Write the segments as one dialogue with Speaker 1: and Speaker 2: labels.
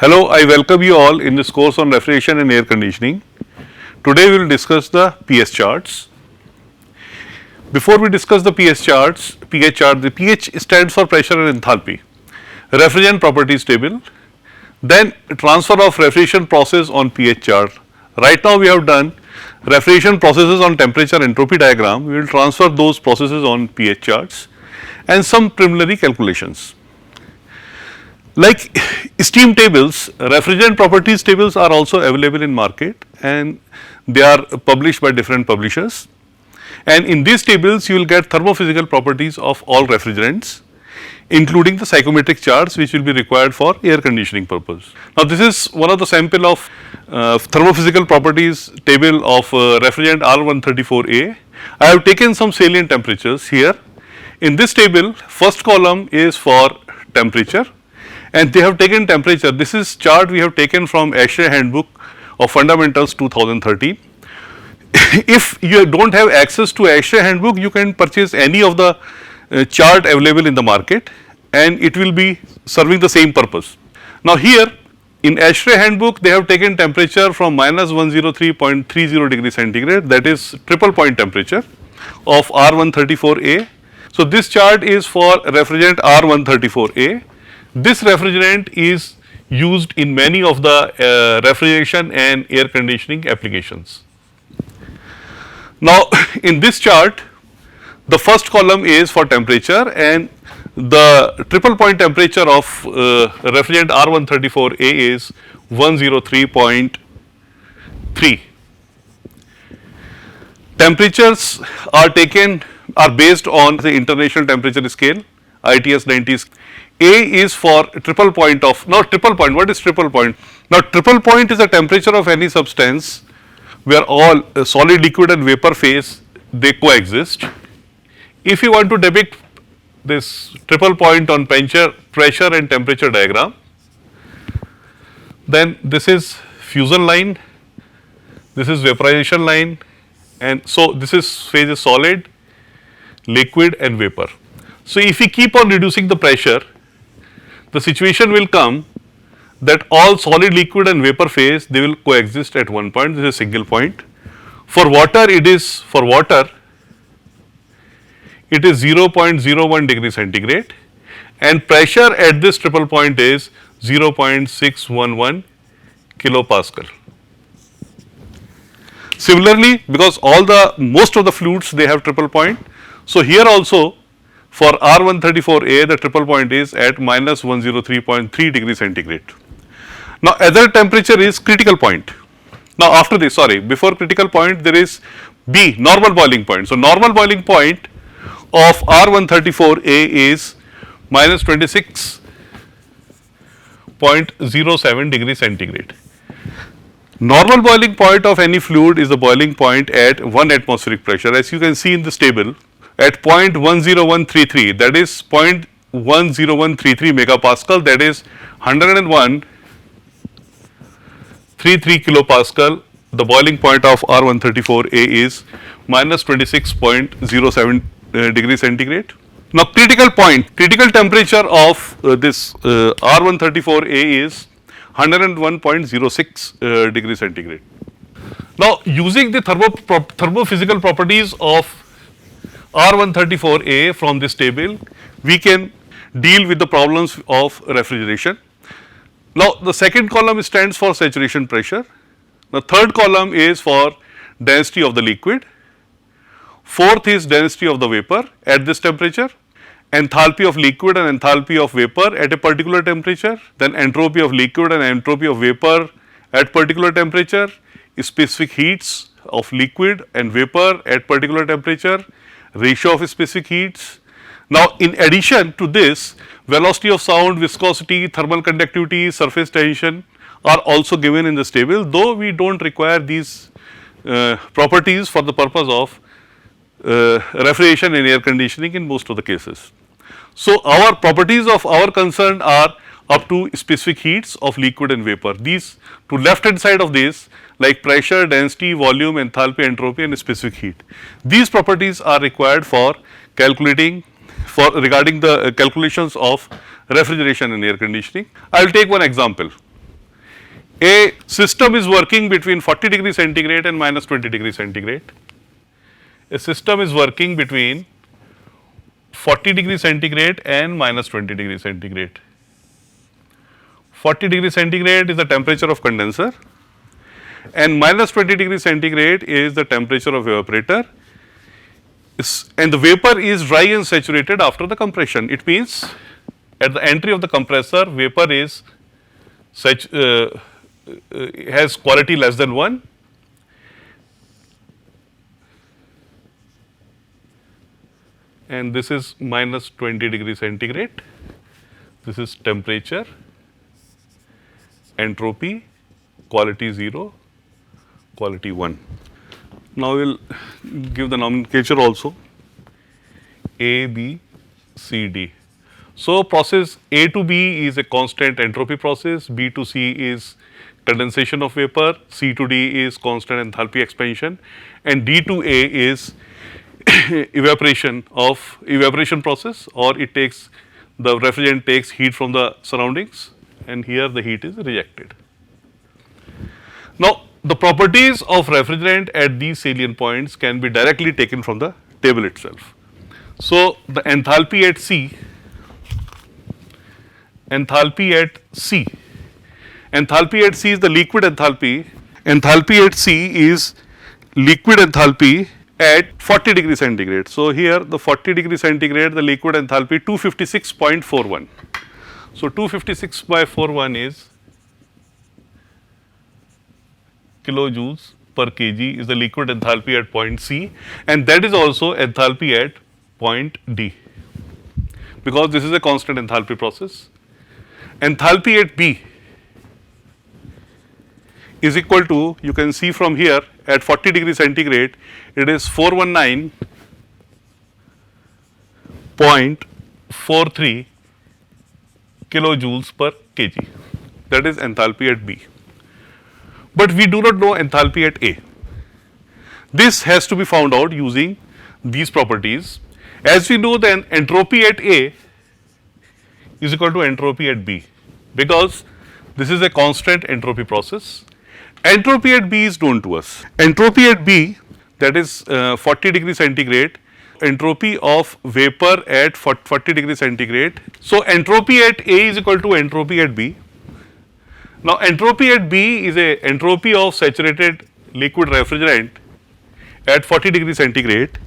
Speaker 1: Hello, I welcome you all in this course on refrigeration and air conditioning. Today we will discuss the PS charts. Before we discuss the PS charts, pH chart, the pH stands for pressure and enthalpy. Refrigerant properties table, then transfer of refrigeration process on pH chart. Right now we have done refrigeration processes on temperature entropy diagram. We will transfer those processes on pH charts and some preliminary calculations. Like steam tables, refrigerant properties tables are also available in market and they are published by different publishers. And in these tables you will get thermophysical properties of all refrigerants, including the psychometric charts which will be required for air conditioning purpose. Now this is one of the sample of thermophysical properties table of refrigerant R134A. I have taken some salient temperatures here. In this table, first column is for temperature. And they have taken temperature. This is chart we have taken from ASHRAE Handbook of Fundamentals 2013. If you do not have access to ASHRAE Handbook, you can purchase any of the chart available in the market and it will be serving the same purpose. Now here in ASHRAE Handbook, they have taken temperature from minus 103.30 degrees centigrade, that is triple point temperature of R134A. So this chart is for refrigerant R134A. This refrigerant is used in many of the refrigeration and air conditioning applications. Now in this chart, the first column is for temperature and the triple point temperature of refrigerant R134A is 103.3. Temperatures are based on the international temperature scale, ITS 90. A is for triple point of, now triple point, what is triple point? Now triple point is the temperature of any substance where all solid, liquid and vapor phase they coexist. If you want to depict this triple point on pressure and temperature diagram, then this is fusion line, this is vaporization line, and so this is phase is solid, liquid and vapor. So if we keep on reducing the pressure, the situation will come that all solid, liquid and vapor phase they will coexist at one point. This is a single point. For water it is 0.01 degree centigrade and pressure at this triple point is 0.611 kilopascal. Similarly, because most of the fluids they have triple point, so here also for R134A the triple point is at minus 103.3 degree centigrade. Now other temperature is critical point. Now after this, before critical point there is B, normal boiling point. So normal boiling point of R134A is minus 26.07 degree centigrade. Normal boiling point of any fluid is the boiling point at 1 atmospheric pressure, as you can see in this table, at 0.10133, that is 0.10133 megapascal, that is 101.33 kilopascal. The boiling point of R134A is minus 26.07 degrees centigrade. Now critical temperature of this R134A is 101.06 degrees centigrade. Now using the thermophysical properties of R134A from this table, we can deal with the problems of refrigeration. Now the second column stands for saturation pressure, the third column is for density of the liquid, fourth is density of the vapor at this temperature, enthalpy of liquid and enthalpy of vapor at a particular temperature, then entropy of liquid and entropy of vapor at particular temperature, specific heats of liquid and vapor at particular temperature, ratio of specific heats. Now in addition to this, velocity of sound, viscosity, thermal conductivity, surface tension are also given in this table, though we do not require these properties for the purpose of refrigeration and air conditioning in most of the cases. So our properties of our concern are up to specific heats of liquid and vapor. These to left hand side of this, like pressure, density, volume, enthalpy, entropy and specific heat. These properties are required for regarding the calculations of refrigeration and air conditioning. I will take one example. A system is working between 40 degree centigrade and minus 20 degree centigrade. A system is working between 40 degree centigrade and minus 20 degree centigrade. 40 degree centigrade is the temperature of condenser and minus 20 degree centigrade is the temperature of evaporator, and the vapor is dry and saturated after the compression. It means at the entry of the compressor, vapor is has quality less than 1, and this is minus 20 degree centigrade. This is temperature, entropy, quality 0, quality 1. Now we will give the nomenclature also, A, B, C, D. So, process A to B is a constant entropy process, B to C is condensation of vapor, C to D is constant enthalpy expansion, and D to A is evaporation process, or it takes the refrigerant takes heat from the surroundings and here the heat is rejected. Now, the properties of refrigerant at these salient points can be directly taken from the table itself. So, the enthalpy at C is the liquid enthalpy. Enthalpy at C is liquid enthalpy at 40 degree centigrade. So, here the 40 degree centigrade, the liquid enthalpy 256.41. So, 256 by 41 is kilojoules per kg is the liquid enthalpy at point C, and that is also enthalpy at point D, because this is a constant enthalpy process. Enthalpy at B is equal to, you can see from here, at 40 degree centigrade it is 419.43 kilojoules per kg, that is enthalpy at B. But we do not know enthalpy at A. This has to be found out using these properties. As we know, then entropy at A is equal to entropy at B, because this is a constant entropy process. Entropy at B is known to us. Entropy at B, that is 40 degree centigrade, entropy of vapor at 40 degree centigrade. So, entropy at A is equal to entropy at B. Now, entropy at B is a entropy of saturated liquid refrigerant at 40 degree centigrade,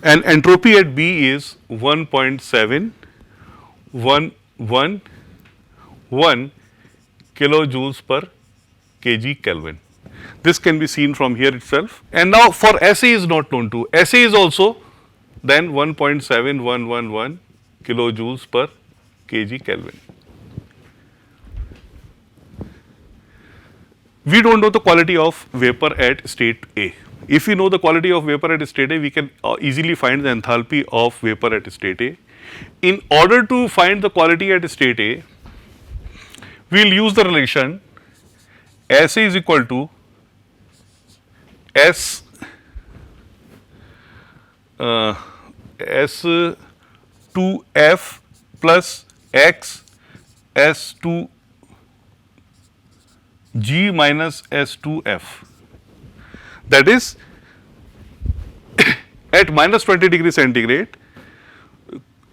Speaker 1: and entropy at B is 1.7111 kilojoules per kg Kelvin. This can be seen from here itself. And now, for SA is not known to, SA is also then 1.7111 kilojoules per kg Kelvin. We do not know the quality of vapor at state A. If we know the quality of vapor at state A, we can easily find the enthalpy of vapor at state A. In order to find the quality at state A, we will use the relation SA is equal to S2F plus X S2 G minus S2F. That is, at minus 20 degree centigrade,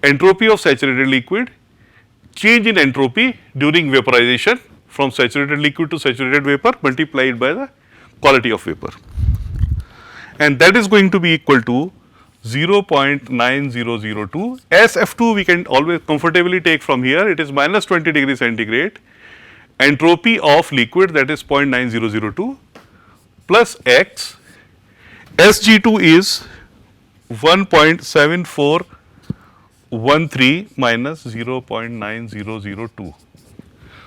Speaker 1: entropy of saturated liquid, change in entropy during vaporization from saturated liquid to saturated vapor multiplied by the quality of vapor, and that is going to be equal to 0.9002. SF2 we can always comfortably take from here, it is minus 20 degree centigrade, entropy of liquid, that is 0.9002 plus X, SG2 is 1.7413 minus 0.9002.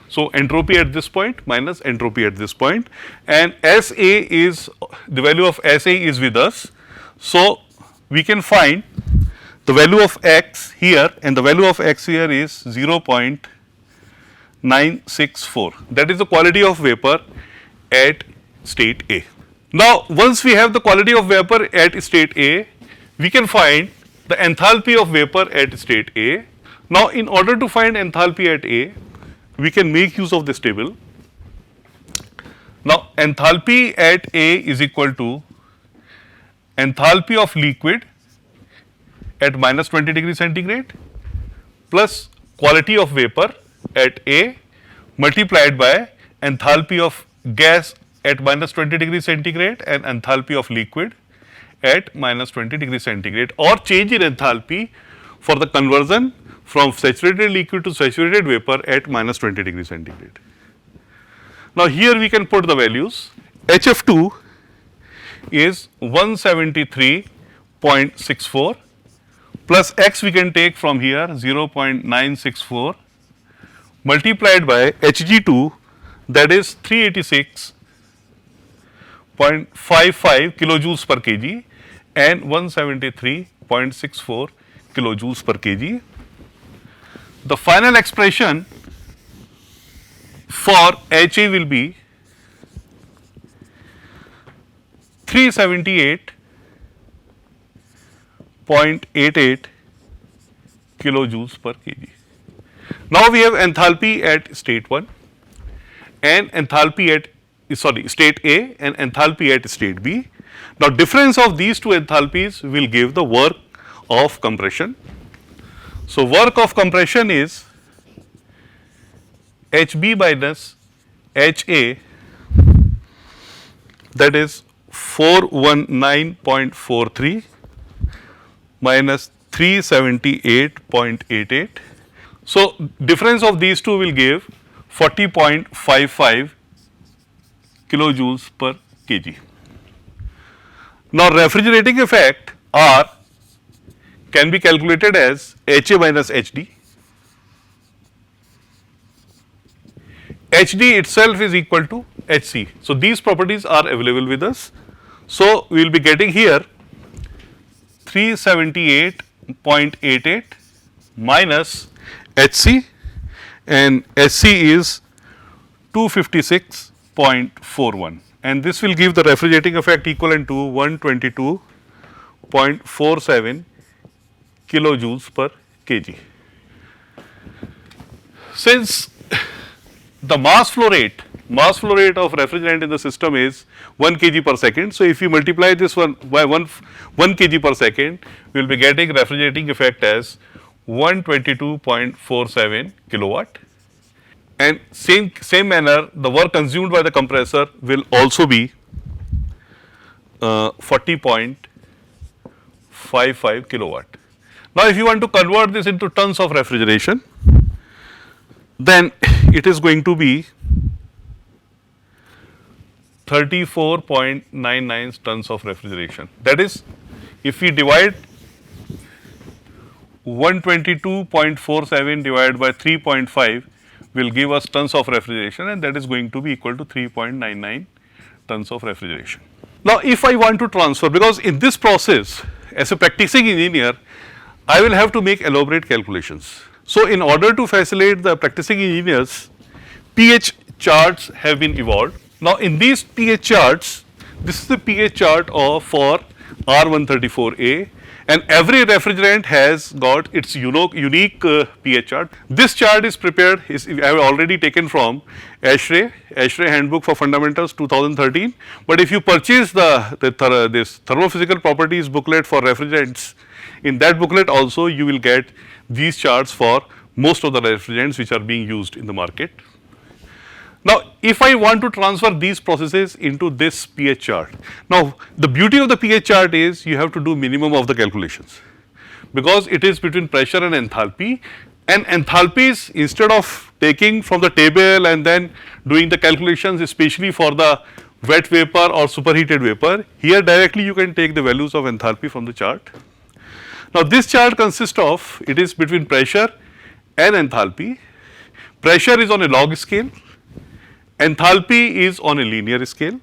Speaker 1: So, entropy at this point minus entropy at this point, and SA is, the value of SA is with us. So, we can find the value of X here, and the value of X here is 0.964. That is the quality of vapor at state A. Now, once we have the quality of vapor at state A, we can find the enthalpy of vapor at state A. Now, in order to find enthalpy at A, we can make use of this table. Now, enthalpy at A is equal to enthalpy of liquid at minus 20 degree centigrade plus quality of vapor at A multiplied by enthalpy of gas at minus 20 degree centigrade and enthalpy of liquid at minus 20 degree centigrade, or change in enthalpy for the conversion from saturated liquid to saturated vapor at minus 20 degree centigrade. Now, here we can put the values. HF2 is 173.64 plus X we can take from here 0.964 multiplied by Hg2, that is 386.55 kilojoules per kg and 173.64 kilojoules per kg. The final expression for HA will be 378.88 kilojoules per kg. Now, we have enthalpy at state 1 and enthalpy at state A and enthalpy at state B. Now, difference of these two enthalpies will give the work of compression. So, work of compression is HB minus HA, that is 419.43 minus 378.88. So, difference of these two will give 40.55 kilojoules per kg. Now, refrigerating effect R can be calculated as HA minus HD. HD itself is equal to HC. So, these properties are available with us. So, we will be getting here 378.88 minus HC, and HC is 256.41, and this will give the refrigerating effect equivalent to 122.47 kilojoules per kg. Since the mass flow rate of refrigerant in the system is 1 kg per second. So, if you multiply this one by 1 kg per second, we will be getting refrigerating effect as 122.47 kilowatt, and same manner the work consumed by the compressor will also be 40.55 kilowatt. Now, if you want to convert this into tons of refrigeration, then it is going to be 34.99 tons of refrigeration. That is, if we divide 122.47 divided by 3.5 will give us tons of refrigeration, and that is going to be equal to 3.99 tons of refrigeration. Now, if I want to transfer, because in this process as a practicing engineer I will have to make elaborate calculations. So, in order to facilitate the practicing engineers, pH charts have been evolved. Now, in these pH charts, this is the pH chart for R134A, and every refrigerant has got its unique pH chart. This chart is prepared, I have already taken from ASHRAE Handbook for Fundamentals 2013, but if you purchase this thermophysical properties booklet for refrigerants, in that booklet also you will get these charts for most of the refrigerants which are being used in the market. Now, if I want to transfer these processes into this pH chart, now the beauty of the pH chart is you have to do minimum of the calculations, because it is between pressure and enthalpy, and enthalpies, instead of taking from the table and then doing the calculations especially for the wet vapor or superheated vapor, here directly you can take the values of enthalpy from the chart. Now, this chart consists of, it is between pressure and enthalpy. Pressure is on a log scale, enthalpy is on a linear scale.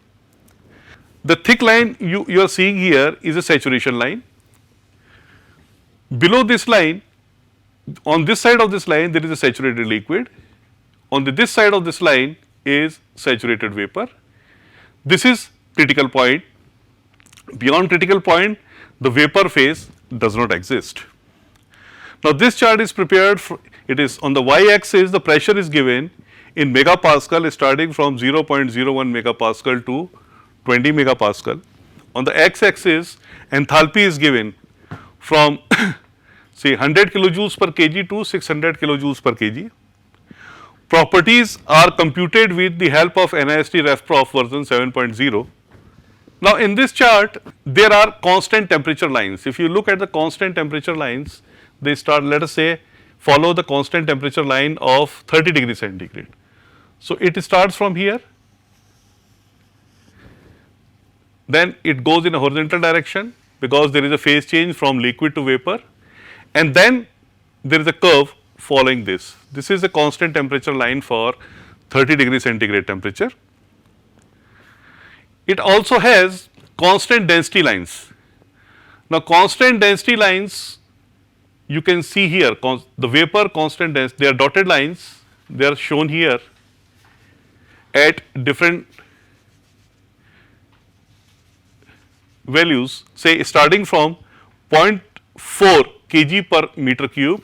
Speaker 1: The thick line you are seeing here is a saturation line. Below this line, on this side of this line there is a saturated liquid, on this side of this line is saturated vapor. This is critical point. Beyond critical point, the vapor phase does not exist. Now, this chart is prepared it is on the y axis the pressure is given in megapascal starting from 0.01 megapascal to 20 megapascal. On the x-axis, enthalpy is given from say 100 kilojoules per kg to 600 kilojoules per kg. Properties are computed with the help of NIST Ref Prof version 7.0. Now, in this chart, there are constant temperature lines. If you look at the constant temperature lines, they start, let us say, follow the constant temperature line of 30 degrees centigrade. So, it starts from here, then it goes in a horizontal direction because there is a phase change from liquid to vapor, and then there is a curve following this. This is a constant temperature line for 30 degrees centigrade temperature. It also has constant density lines. Now, constant density lines you can see here, the vapor constant density, they are dotted lines, they are shown here at different values, say starting from 0.4 kg per meter cube,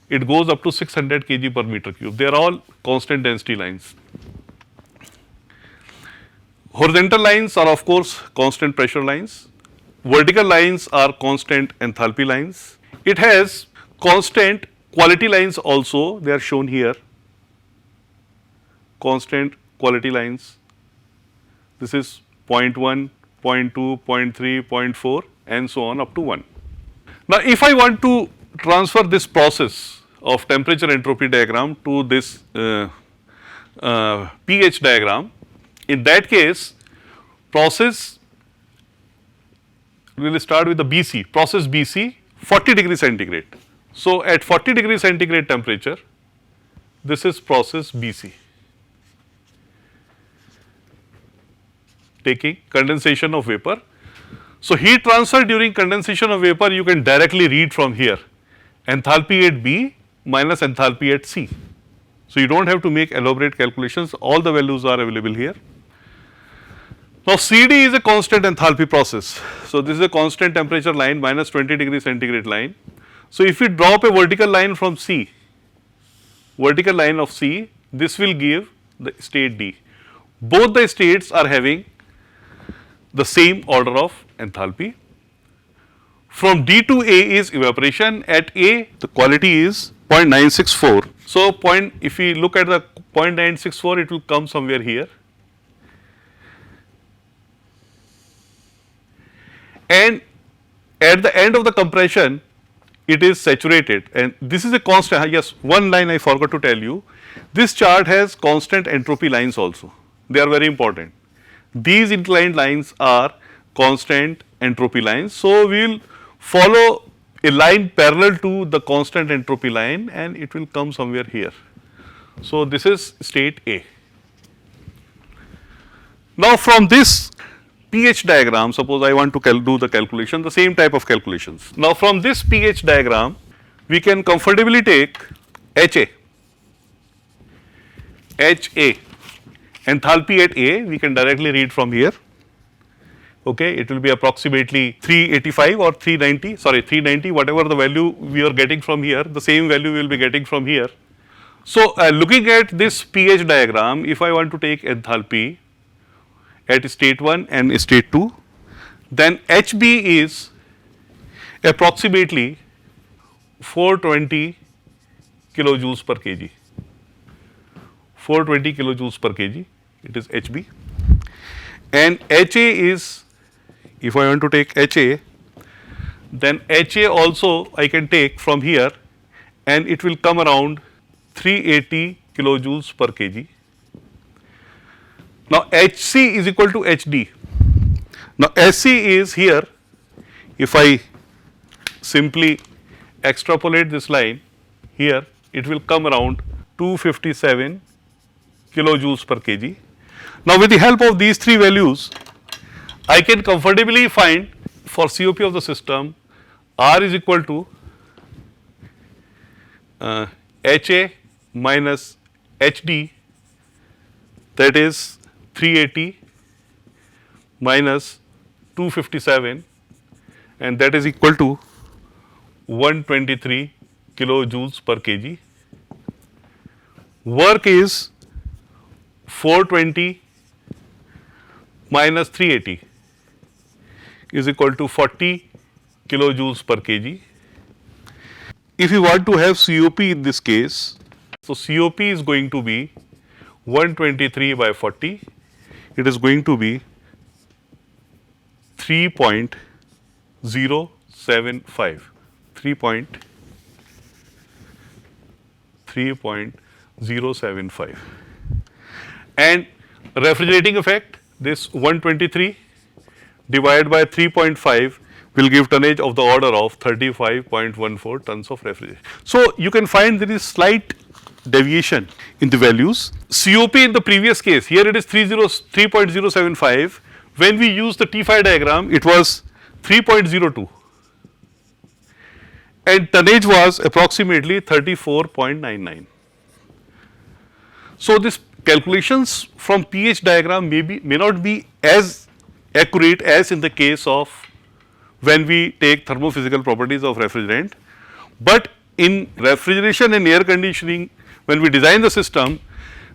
Speaker 1: it goes up to 600 kg per meter cube. They are all constant density lines. Horizontal lines are of course constant pressure lines. Vertical lines are constant enthalpy lines. It has constant quality lines also, they are shown here, constant quality lines. This is 0.1, 0.2, 0.3, 0.4 and so on up to 1. Now, if I want to transfer this process of temperature entropy diagram to this pH diagram, in that case process we will start with the BC, process BC 40 degree centigrade. So, at 40 degree centigrade temperature, this is process BC, taking condensation of vapor. So, heat transfer during condensation of vapor you can directly read from here, enthalpy at B minus enthalpy at C. So, you do not have to make elaborate calculations, all the values are available here. Now, CD is a constant enthalpy process. So, this is a constant temperature line minus 20 degree centigrade line. So, if we drop a vertical line from C, vertical line of C, this will give the state D. Both the states are having the same order of enthalpy. From D to A is evaporation. At A, the quality is 0.964. So, if we look at the 0.964, it will come somewhere here. And at the end of the compression, it is saturated, and this is a constant. Yes, one line I forgot to tell you. This chart has constant entropy lines also. They are very important. These inclined lines are constant entropy lines. So, we will follow a line parallel to the constant entropy line and it will come somewhere here. So, this is state A. Now, from this pH diagram, suppose I want to do the calculation, the same type of calculations. Now, from this pH diagram, we can comfortably take HA, enthalpy at A, we can directly read from here. Okay, it will be approximately 385 or 390, sorry 390, whatever the value we are getting from here, the same value we will be getting from here. So, looking at this pH diagram, if I want to take enthalpy at state 1 and state 2, then HB is approximately 420 kilojoules per kg, 420 kilojoules per kg, it is HB, and HA is, if I want to take HA, then HA also I can take from here and it will come around 380 kilojoules per kg. Now, HC is equal to HD. Now, SC is here, if I simply extrapolate this line here, it will come around 257 kilojoules per kg. Now, with the help of these three values, I can comfortably find for COP of the system R is equal to HA minus HD, that is 380 minus 257, and that is equal to 123 kilojoules per kg. Work is 420 minus 380 is equal to 40 kilojoules per kg. If you want to have COP in this case, so COP is going to be 123 by 40, it is going to be 3.075, 3.075. And refrigerating effect, this 123 divided by 3.5 will give tonnage of the order of 35.14 tons of refrigeration. So, you can find there is slight deviation in the values. COP in the previous case, here it is 3.075. When we use the T5 diagram, it was 3.02 and tonnage was approximately 34.99. So, this calculations from pH diagram may not be as accurate as in the case of when we take thermophysical properties of refrigerant, but in refrigeration and air conditioning, when we design the system,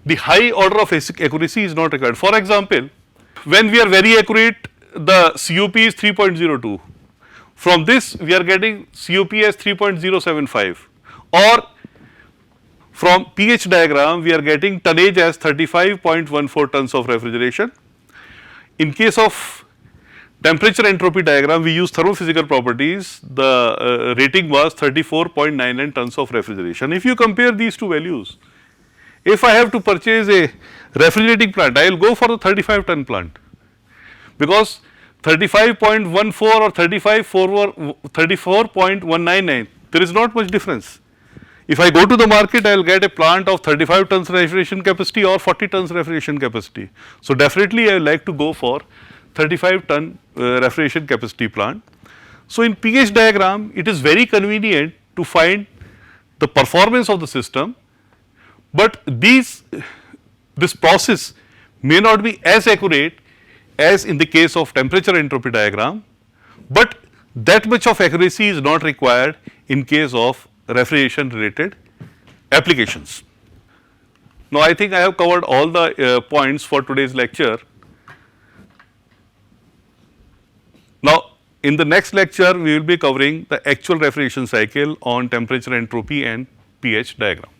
Speaker 1: the high order of accuracy is not required. For example, when we are very accurate, the COP is 3.02. From this, we are getting COP as 3.075, or from pH diagram, we are getting tonnage as 35.14 tons of refrigeration. In case of temperature entropy diagram, we use thermophysical properties, the rating was 34.99 tons of refrigeration. If you compare these two values, if I have to purchase a refrigerating plant, I will go for the 35 ton plant, because 35.14 or 34.199, there is not much difference. If I go to the market, I will get a plant of 35 tons refrigeration capacity or 40 tons refrigeration capacity. So, definitely I would like to go for 35 ton refrigeration capacity plant. So, in pH diagram, it is very convenient to find the performance of the system, but this process may not be as accurate as in the case of temperature entropy diagram, but that much of accuracy is not required in case of refrigeration related applications. Now, I think I have covered all the points for today's lecture. Now, in the next lecture, we will be covering the actual refrigeration cycle on temperature entropy and pH diagram.